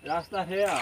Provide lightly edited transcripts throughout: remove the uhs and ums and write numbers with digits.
ৰাস্তা সেয়া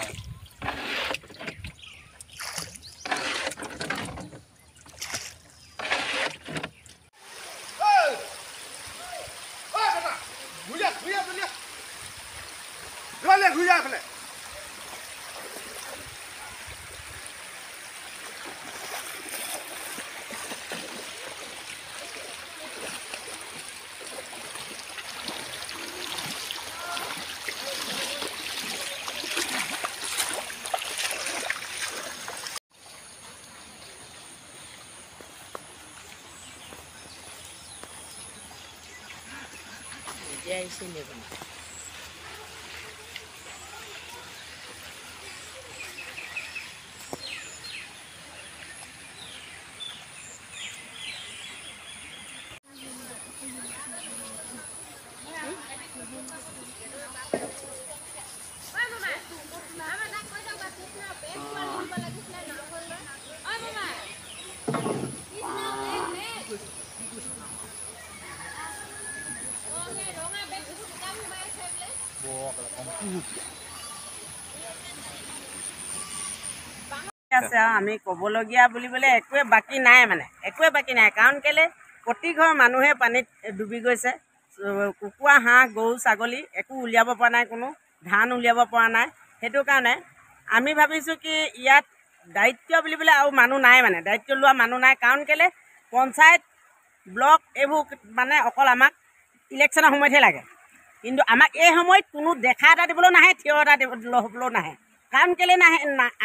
Ya isi ni pun. আমি ক'বলগীয়া বুলিবলৈ একোৱে বাকী নাই মানে একোৱে বাকী নাই কাৰণ কেলে প্ৰতি ঘৰ মানুহে পানীত ডুবি গৈছে কুকুৰা হাঁহ গৰু ছাগলী একো উলিয়াব পৰা নাই কোনো ধান উলিয়াব পৰা নাই সেইটো কাৰণে আমি ভাবিছোঁ কি ইয়াত দায়িত্ব বুলিবলৈ আৰু মানুহ নাই মানে দায়িত্ব লোৱা মানুহ নাই কাৰণ কেলে পঞ্চায়ত ব্লক এইবোৰ মানে অকল আমাক ইলেকশ্যনৰ সময়তহে লাগে কিন্তু আমাক এই সময়ত কোনো দেখা এটা দিবলৈ নাহে থিয় এটা হ'বলৈও নাহে কাৰণ কেলে নাহে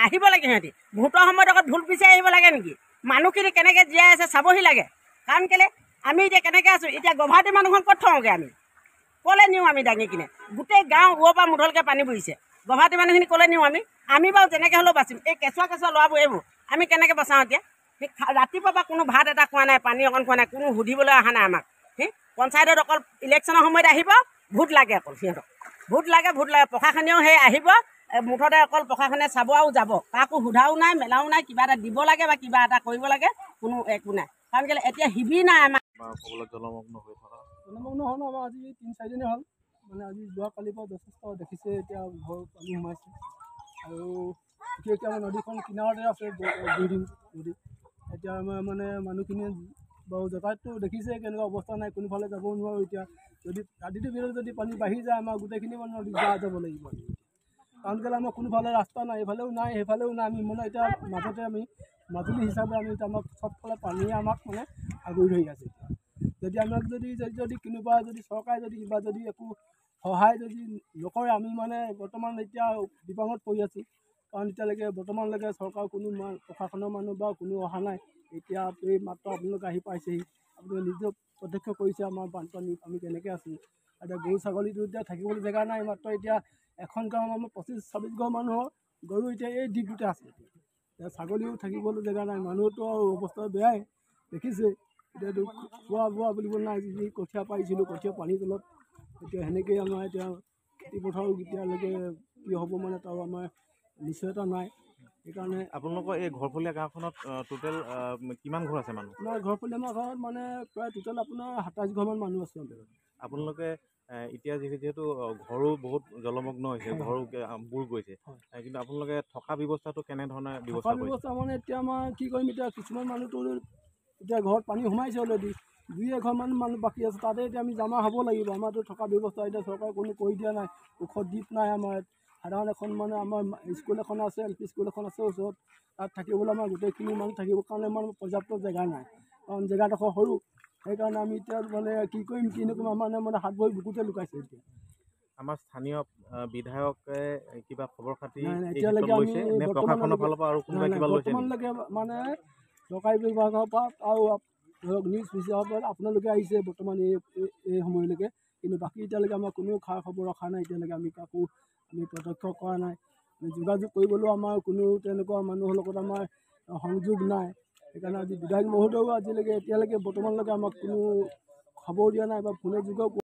আহিব লাগে সিহঁতি ভোটৰ সময়ত আকৌ ঢোল পিছাই আহিব লাগে নেকি মানুহখিনি কেনেকৈ জীয়াই আছে চাবহি লাগে কাৰণ কেলে আমি এতিয়া কেনেকৈ আছোঁ এতিয়া গভাৰ্টি মানুহখন ক'ত থওঁগৈ আমি ক'লৈ নিওঁ আমি দাঙি কিনে গোটেই গাঁও ওৰৰ পৰা মুধলকৈ পানী পৰিছে গভাৰ্টি মানুহখিনি ক'লৈ নিওঁ আমি বাৰু যেনেকৈ হ'লেও বাচিম এই কেঁচুৱা ল'ৰাবোৰ এইবোৰ আমি কেনেকৈ বচাওঁ এতিয়া সেই ৰাতিপুৱা পৰা কোনো ভাত এটা খোৱা নাই পানী অকণ খোৱা নাই কোনো সুধিবলৈ অহা নাই আমাক পঞ্চায়তত অকল ইলেকশ্যনৰ সময়ত আহিব ভোট লাগে অকল সিহঁতক ভোট লাগে প্ৰশাসনেও সেই আহিব মুঠতে অকল প্ৰশাসনে চাব আৰু যাব কাকো সোধাও নাই মেলাও নাই কিবা এটা দিব লাগে বা কিবা এটা কৰিব লাগে কোনো একো নাই কাৰণ কেলৈ এতিয়া শিবিৰ নাই আমাৰ জলমগ্ন হৈ থকা জলমগ্ন হ'ল আমাৰ আজি 3-4 দিনে হ'ল মানে আজি যোৱাকালিৰ পৰা যথেষ্ট দেখিছে এতিয়া ঘৰ পানী সোমাইছে আৰু এতিয়া আমাৰ নদীখন কিনাৰতে আছে দুদিন নদী এতিয়া আমাৰ মানে মানুহখিনিয়ে বাৰু যাতায়াতটো দেখিছে কেনেকুৱা অৱস্থা নাই কোনোফালে যাব নোৱাৰোঁ এতিয়া যদি ৰাতিটোৰ ভিতৰত যদি পানী বাঢ়ি যায় আমাৰ গোটেইখিনি মানে নদী যাব লাগিব কাৰণ কেলৈ আমাৰ কোনোফালে ৰাস্তা নাই এইফালেও নাই সেইফালেও নাই আমি মানে এতিয়া মাজতে আমি মাজুলী হিচাপে আমি এতিয়া আমাক চবফালে পানীয়ে আমাক মানে আগুৰি ধৰি আছে যদি আমাক যদি কোনোবা যদি চৰকাৰে যদি কিবা যদি একো সহায় যদি নকৰে আমি মানে বৰ্তমান এতিয়া বিপাঙত পৰি আছোঁ কাৰণ এতিয়ালৈকে বৰ্তমানলৈকে চৰকাৰৰ কোনো প্ৰশাসনৰ মানুহ বা কোনো অহা নাই এতিয়া এই মাত্ৰ আপোনালোকে আহি পাইছেহি আপোনালোকে নিজে প্ৰত্যক্ষ কৰিছে আমাৰ বানপানী আমি কেনেকৈ আছোঁ এতিয়া গৰু ছাগলীটো এতিয়া থাকিবলৈ জেগা নাই মাত্ৰ এতিয়া এখন গাঁও আমাৰ 25-26 ঘৰ মানুহৰ গৰু এতিয়া এই দ্বীপটোতে আছে এতিয়া ছাগলীও থাকিবলৈ জেগা নাই মানুহতো আৰু অৱস্থা বেয়াই দেখিছে এতিয়াতো খোৱা বোৱা বুলিব নাই যি কঠীয়া পাৰিছিলোঁ কঠীয়া পানীৰ তলত এতিয়া সেনেকৈয়ে আমাৰ এতিয়া খেতিপথাৰো এতিয়ালৈকে কি হ'ব মানে তাৰ আমাৰ নিশ্চয়তা নাই সেইকাৰণে আপোনালোকৰ এই ঘৰফলীয়া গাঁওখনত টোটেল কিমান ঘৰ আছে মানুহ আমাৰ ঘৰফলীয়া আমাৰ ঘৰত মানে প্ৰায় টোটেল আপোনাৰ 27 ঘৰমান মানুহ আছে আপোনালোকে এতিয়া যিহেতু ঘৰো বহুত জলমগ্ন হৈছে ঘৰো বুৰ গৈছে কিন্তু আপোনালোকে থকা ব্যৱস্থাটো কেনেধৰণে ব্যৱস্থা মানে এতিয়া আমাৰ কি কৰিম এতিয়া কিছুমান মানুহটো এতিয়া ঘৰত পানী সোমাইছে অলৰেডি 2-1 মানুহ বাকী আছে তাতে এতিয়া আমি জমা হ'ব লাগিব আমাৰতো থকা ব্যৱস্থা এতিয়া চৰকাৰে কোনো কৰি দিয়া নাই ওখ দ্বীপ নাই আমাৰ সাধাৰণ এখন মানে আমাৰ স্কুল এখন আছে LP স্কুল এখন আছে ওচৰত তাত থাকিবলৈ আমাৰ গোটেইখিনি মানুহ থাকিবৰ কাৰণে আমাৰ পৰ্যাপ্ত জেগা নাই কাৰণ জেগাডোখৰ সৰু সেইকাৰণে আমি এতিয়া মানে কি কৰিম কি নকৰিম আমাৰ মানে হাত ভৰি বুকুতে লুকাইছে এতিয়া আমাৰ স্থানীয় বিধায়কে কিবা খবৰ খাতি এতিয়ালৈকে আমি প্ৰশাসনৰ ফালৰ পৰা আৰু কোনোবাই কিবা লৈছে বৰ্তমানলৈকে মানে চৰকাৰী বিভাগৰ পৰা আৰু ধৰক নিউজ বিভাগৰ পৰা আপোনালোকে আহিছে বৰ্তমান এই সময়লৈকে কিন্তু বাকী এতিয়ালৈকে আমাৰ কোনো খা খবৰ ৰখা নাই এতিয়ালৈকে আমি কাকো আমি প্ৰত্যক্ষ কৰা নাই যোগাযোগ কৰিবলৈও আমাৰ কোনো তেনেকুৱা মানুহৰ লগত আমাৰ সংযোগ নাই সেইকাৰণে আজি বিধায়ক মহোদয়েও এতিয়ালৈকে বৰ্তমানলৈকে আমাক কোনো খবৰ দিয়া নাই বা ফোনৰ যোগেও